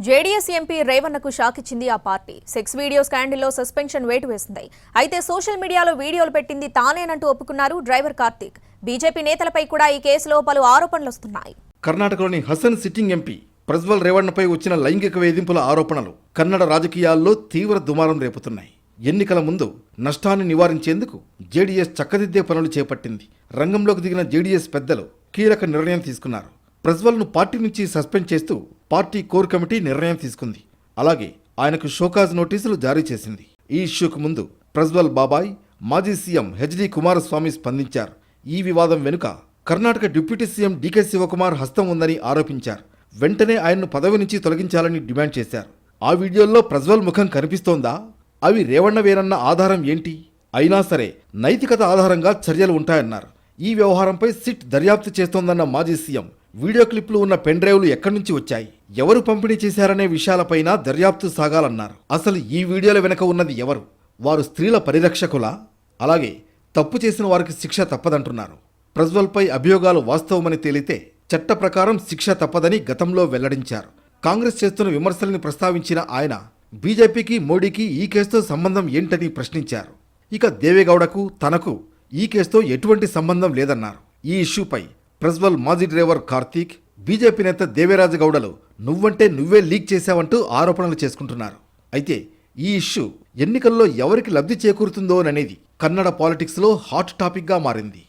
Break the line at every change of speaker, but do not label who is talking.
JDS MP రేవన్నకు shock ఇచ్చింది ఆ party. Sex video స్కాండల్లో suspension వేటు వేసింది. అయితే సోషల్ మీడియాలో వీడియోలు పెట్టింది తానేనంటూ ఒప్పుకున్నారు డ్రైవర్ కార్తీక్. బీజేపీ నేతలపై కూడా ఈ కేసులో పలు ఆరోపణలు వస్తున్నాయి.
కర్ణాటకలోని హసన్ సిట్టింగ్ ఎంపీ ప్రజ్వల్ రేవన్నపై వచ్చిన లైంగిక వేధింపుల ఆరోపణలు కన్నడ రాజకీయాల్లో తీవ్ర దుమారం రేపుతున్నాయి. ఎన్నికల ముందు నష్టాన్ని నివారించేందుకు జేడీఎస్ చక్కదిద్దే పనులు చేపట్టింది. రంగంలోకి దిగిన జేడీఎస్ పెద్దలు కీలక నిర్ణయం తీసుకున్నారు. ప్రజ్వల్ను పార్టీ నుంచి సస్పెండ్ చేస్తూ పార్టీ కోర్ కమిటీ నిర్ణయం తీసుకుంది. అలాగే ఆయనకు షోకాజ్ నోటీసులు జారీ చేసింది. ఈ ఇష్యూకు ముందు ప్రజ్వల్ బాబాయ్ మాజీ సీఎం హెచ్డి కుమారస్వామి స్పందించారు. ఈ వివాదం వెనుక Karnataka deputy CM DK Shivakumar హస్తం ఉందని ఆరోపించారు. వెంటనే ఆయన్ను పదవి నుంచి తొలగించాలని డిమాండ్ చేశారు. ఆ వీడియోల్లో ప్రజ్వల్ ముఖం కనిపిస్తోందా? అవి రేవన్నవేనన్న ఆధారం ఏంటి? అయినా సరే నైతికత ఆధారంగా చర్యలు ఉంటాయన్నారు. ఈ వ్యవహారంపై సిట్ దర్యాప్తు చేస్తోందన్న మాజీ సీఎం వీడియో క్లిప్లు ఉన్న పెన్ డ్రైవ్లు ఎక్కడి నుంచి వచ్చాయి, ఎవరు పంపిణీ చేశారనే విషయాలపైన దర్యాప్తు సాగాలన్నారు. అసలు ఈ వీడియోల వెనుక ఉన్నది ఎవరు? వారు స్త్రీల పరిరక్షకులా? అలాగే తప్పు చేసిన వారికి శిక్ష తప్పదంటున్నారు. ప్రజ్వల్పై అభియోగాలు వాస్తవమని తేలితే చట్ట ప్రకారం శిక్ష తప్పదని గతంలో వెల్లడించారు. కాంగ్రెస్ చేస్తున్న విమర్శల్ని ప్రస్తావించిన ఆయన బీజేపీకి మోడీకి ఈ కేసుతో సంబంధం ఏంటని ప్రశ్నించారు. ఇక దేవేగౌడకు తనకు ఈ కేసుతో ఎటువంటి సంబంధం లేదన్నారు. ఈ ఇష్యూపై ప్రజ్వల్ మాజీ డ్రైవర్ కార్తీక్, బీజేపీ నేత దేవేరాజగౌడలు నువ్వంటే నువ్వే లీక్ చేశావంటూ ఆరోపణలు చేసుకుంటున్నారు. అయితే ఈ ఇష్యూ ఎన్నికల్లో ఎవరికి లబ్ధి చేకూరుతుందోననేది కన్నడ పాలిటిక్స్లో హాట్ టాపిక్గా మారింది.